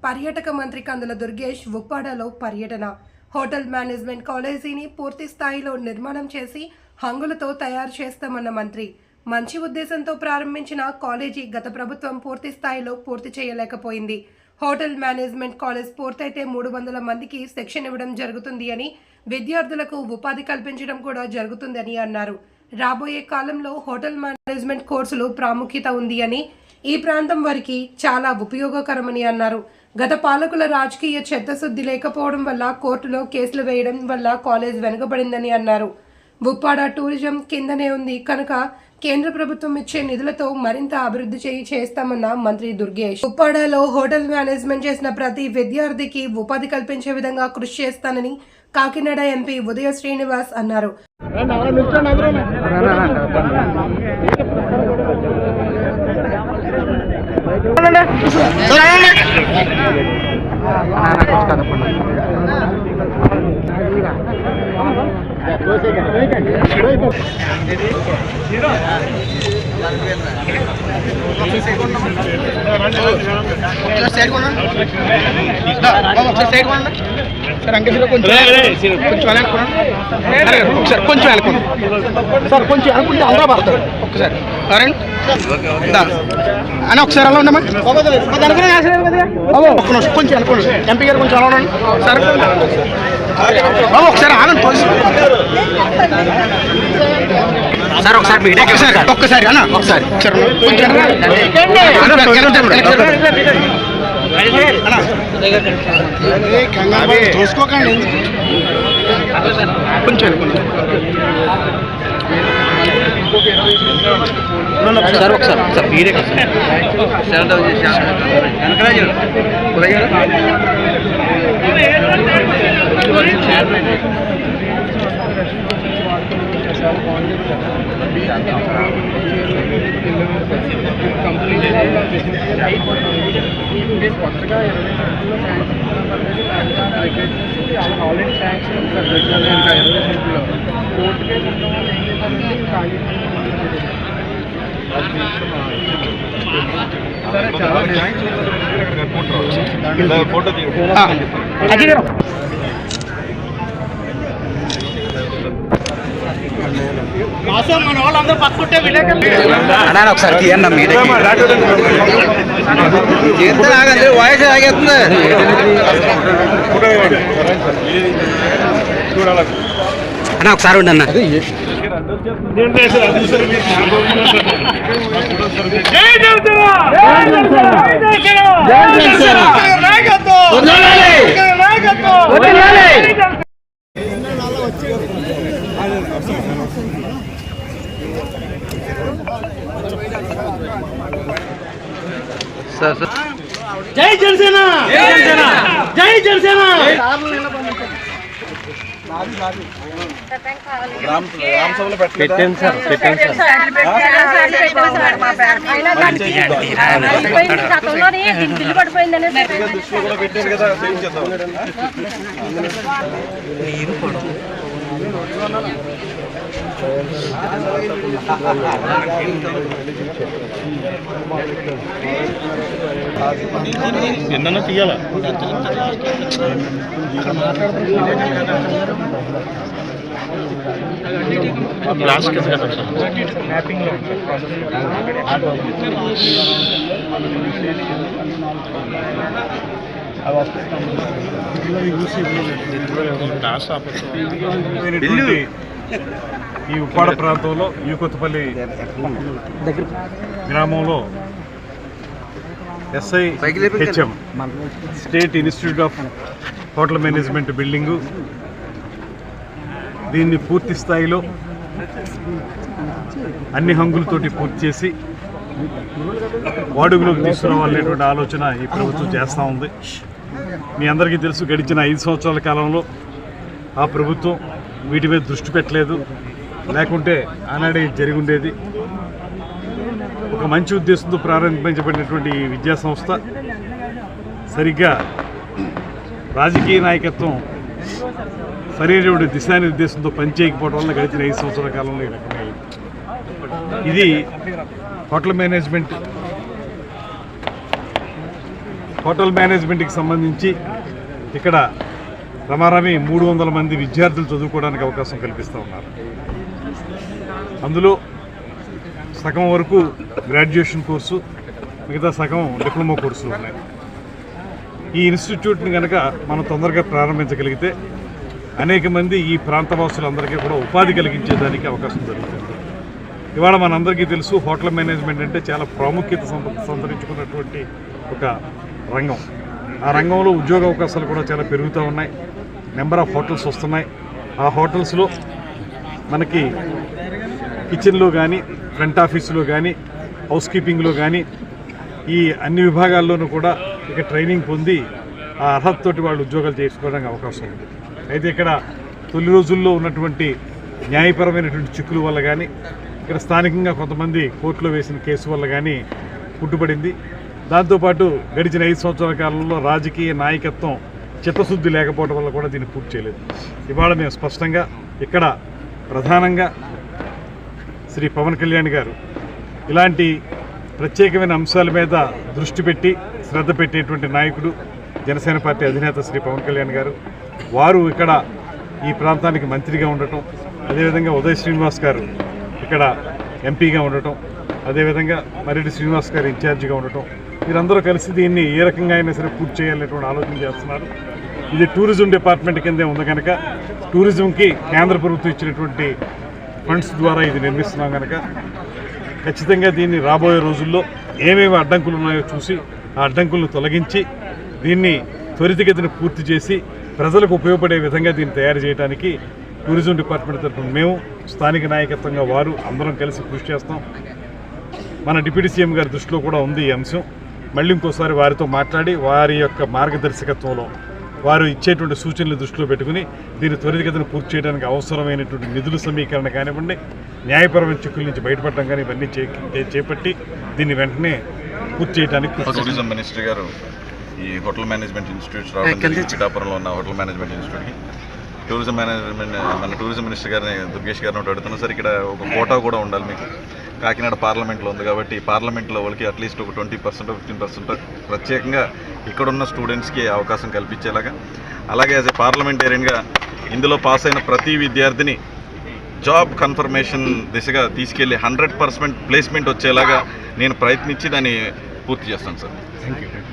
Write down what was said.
పర్యాటక మంత్రి కందుల దుర్గేష్ ఉప్పాడలో పర్యటన. హోటల్ మేనేజ్మెంట్ కాలేజీని పూర్తి స్థాయిలో నిర్మాణం చేసి హంగులతో తయారు చేస్తామన్న మంత్రి. మంచి ఉద్దేశంతో ప్రారంభించిన కాలేజీ గత ప్రభుత్వం పూర్తి స్థాయిలో పూర్తి చేయలేకపోయింది. హోటల్ మేనేజ్మెంట్ కాలేజ్ పూర్తయితే 300 మందికి శిక్షణ ఇవ్వడం జరుగుతుంది అని, విద్యార్థులకు ఉపాధి కల్పించడం కూడా జరుగుతుందని అన్నారు. రాబోయే కాలంలో హోటల్ మేనేజ్మెంట్ కోర్సులు ప్రాముఖ్యత ఉంది అని, ఈ ప్రాంతం వారికి చాలా ఉపయోగకరమని అన్నారు. గత పాలకుల రాజకీయ చిత్తశుద్ధి లేకపోవడం వల్ల కోర్టులో కేసులు వేయడం వల్ల కాలేజ్ వెనుకబడిందని అన్నారు. ఉప్పాడ టూరిజం కిందనే ఉంది కనుక కేంద్ర ప్రభుత్వం ఇచ్చే నిధులతో మరింత అభివృద్ధి చేస్తామన్న మంత్రి దుర్గేష్. ఉప్పాడలో హోటల్ మేనేజ్మెంట్ చేసిన ప్రతి విద్యార్థికి ఉపాధి కల్పించే విధంగా కృషి చేస్తానని కాకినాడ ఎంపీ ఉదయ శ్రీనివాస్ అన్నారు. కొంచెం అనుకుంటే అందరూ పడతారు. ఒక్కసారి అని ఒకసారి అలా ఉండమా, కొంచెం అనుకోండి. ఎంపీ గారు కొంచెం అలా ఉండండి సార్. ఒకసారి ఆనంద్ సార్, ఒకసారి ఒక్కసారి అన్న ఒకసారి చూసుకోకండి. కొంచెం సార్ ఒకసారి సార్ మీరే కొత్తగా 20 ఆల్రెడీ శాంక్షన్ కోర్టుకే సరే చాలా మన వాళ్ళందరూ పక్కుంటే విలేకరులు ఒకసారి తీయండి. ఆగండి, వాయిస్ ఆగేస్తుంది. అన్న ఒకసారి ఉండి అన్న. జై జనసేన, జై జనసేన, జై జనసేన. పెట్టండి సార్, పెట్టండి సార్. ఎన్న తీయాలా ఈ ఉప్పాడ ప్రాంతంలో యూకొత్తపల్లి గ్రామంలో SIHM state institute of hotel management building, దీన్ని పూర్తి స్థాయిలో అన్ని హంగులతోటి పూర్తి చేసి వాడుకలోకి తీసుకురావాలనేటువంటి ఆలోచన ఈ ప్రభుత్వం చేస్తూ ఉంది. మీ అందరికీ తెలుసు, గడిచిన 5 సంవత్సరాల కాలంలో ఆ ప్రభుత్వం వీటి మీద దృష్టి పెట్టలేదు. లేకుంటే ఆనాడే జరిగి ఉండేది. ఒక మంచి ఉద్దేశంతో ప్రారంభించబడినటువంటి ఈ విద్యా సంస్థ సరిగ్గా రాజకీయ నాయకత్వం సరైనటువంటి దిశానిర్దేశంతో పనిచేయకపోవడం వల్ల గడిచిన 5 సంవత్సరాల కాలంలో ఈ రకంగా ఇది హోటల్ మేనేజ్మెంట్ హోటల్ మేనేజ్మెంట్కి సంబంధించి ఇక్కడ రమారమి 300 మంది విద్యార్థులు చదువుకోవడానికి అవకాశం కల్పిస్తూ ఉన్నారు. అందులో సగం వరకు గ్రాడ్యుయేషన్ కోర్సు, మిగతా సగం డిప్లొమా కోర్సులు ఉన్నాయి. ఈ ఇన్స్టిట్యూట్ని కనుక మనం తొందరగా ప్రారంభించగలిగితే అనేక మంది ఈ ప్రాంతవాసులందరికీ కూడా ఉపాధి కలిగించేదానికి అవకాశం జరుగుతుంది. ఇవాళ మనందరికీ తెలుసు, హోటల్ మేనేజ్మెంట్ అంటే చాలా ప్రాముఖ్యత సంతరించుకున్నటువంటి ఒక రంగం. ఆ రంగంలో ఉద్యోగ అవకాశాలు కూడా చాలా పెరుగుతూ ఉన్నాయి. నెంబర్ ఆఫ్ హోటల్స్ వస్తున్నాయి. ఆ హోటల్స్లో మనకి కిచెన్లో కానీ, ఫ్రంట్ ఆఫీసులో కానీ, హౌస్ కీపింగ్లో కానీ, ఈ అన్ని విభాగాల్లోనూ కూడా ఇక ట్రైనింగ్ పొంది ఆ అర్హతతోటి వాళ్ళు ఉద్యోగాలు చేసుకోవడానికి అవకాశం ఉంది. అయితే ఇక్కడ తొలి రోజుల్లో ఉన్నటువంటి న్యాయపరమైనటువంటి చిక్కుల వల్ల కానీ, ఇక్కడ స్థానికంగా కొంతమంది కోర్టులో వేసిన కేసు వల్ల కానీ పుట్టుబడింది. దాంతోపాటు గడిచిన 5 సంవత్సరాల కాలంలో రాజకీయ నాయకత్వం చిత్తశుద్ధి లేకపోవడం వల్ల కూడా దీన్ని పూర్తి చేయలేదు. ఇవాళ మేము స్పష్టంగా ఇక్కడ ప్రధానంగా శ్రీ పవన్ కళ్యాణ్ గారు ఇలాంటి ప్రత్యేకమైన అంశాల మీద దృష్టి పెట్టి శ్రద్ధ పెట్టేటువంటి నాయకుడు, జనసేన పార్టీ అధినేత శ్రీ పవన్ కళ్యాణ్ గారు. వారు ఇక్కడ ఈ ప్రాంతానికి మంత్రిగా ఉండటం, అదేవిధంగా ఉదయ్ శ్రీనివాస్ గారు ఇక్కడ ఎంపీగా ఉండటం, అదేవిధంగా మరెడ్డి శ్రీనివాస్ గారు ఇన్ఛార్జిగా ఉండటం, వీరందరూ కలిసి దీన్ని ఏ రకంగా అయినా సరే పూర్తి చేయాలనేటువంటి ఆలోచన చేస్తున్నారు. ఇది టూరిజం డిపార్ట్మెంట్ కిందే ఉంది కనుక టూరిజంకి కేంద్ర ప్రభుత్వం ఇచ్చినటువంటి ఫండ్స్ ద్వారా ఇది నిర్మిస్తున్నాం కనుక ఖచ్చితంగా దీన్ని రాబోయే రోజుల్లో ఏమేమి అడ్డంకులు ఉన్నాయో చూసి ఆ అడ్డంకులను తొలగించి దీన్ని త్వరితగతిన పూర్తి చేసి ప్రజలకు ఉపయోగపడే విధంగా దీన్ని తయారు చేయడానికి టూరిజం డిపార్ట్మెంట్ తరఫున మేము, స్థానిక నాయకత్వంగా వారు అందరం కలిసి కృషి చేస్తాం. మన డిప్యూటీ సీఎం గారి దృష్టిలో కూడా ఉంది ఈ అంశం. మళ్ళీ ఇంకోసారి వారితో మాట్లాడి వారి యొక్క మార్గదర్శకత్వంలో వారు ఇచ్చేటువంటి సూచనలు దృష్టిలో పెట్టుకుని దీన్ని త్వరితగతిన పూర్తి చేయడానికి అవసరమైనటువంటి నిధుల సమీకరణ కానివ్వండి, న్యాయపరమైన చిక్కుల నుంచి బయటపడడం కానీ ఇవన్నీ చేపట్టి దీన్ని వెంటనే పూర్తి చేయడానికి. టూరిజం మినిస్టర్ గారు ఈ హోటల్ మేనేజ్మెంట్ ఇన్స్టిట్యూట్స్ రావడం జరిగింది. పిఠాపురంలో ఉన్న హోటల్ మేనేజ్మెంట్ ఇన్స్టిట్యూట్కి టూరిజం మేనేజ్మెంట్ మన టూరిజం మినిస్టర్ గారిని దుర్గేష్ గారిని అడుగుతున్నా సార్, ఇక్కడ ఒక కోటా కూడా ఉండాలి మీకు. కాకినాడ పార్లమెంట్లో ఉంది కాబట్టి పార్లమెంట్లో వాళ్ళకి అట్లీస్ట్ ఒక 20% 15% ప్రత్యేకంగా ఇక్కడున్న స్టూడెంట్స్కి అవకాశం కల్పించేలాగా, అలాగే యాజ్ ఏ పార్లమెంటేరియన్గా ఇందులో పాస్ అయిన ప్రతి విద్యార్థిని జాబ్ కన్ఫర్మేషన్ దిశగా తీసుకెళ్ళి 100% ప్లేస్మెంట్ వచ్చేలాగా నేను ప్రయత్నించి దాన్ని పూర్తి చేస్తాను సార్. Thank you.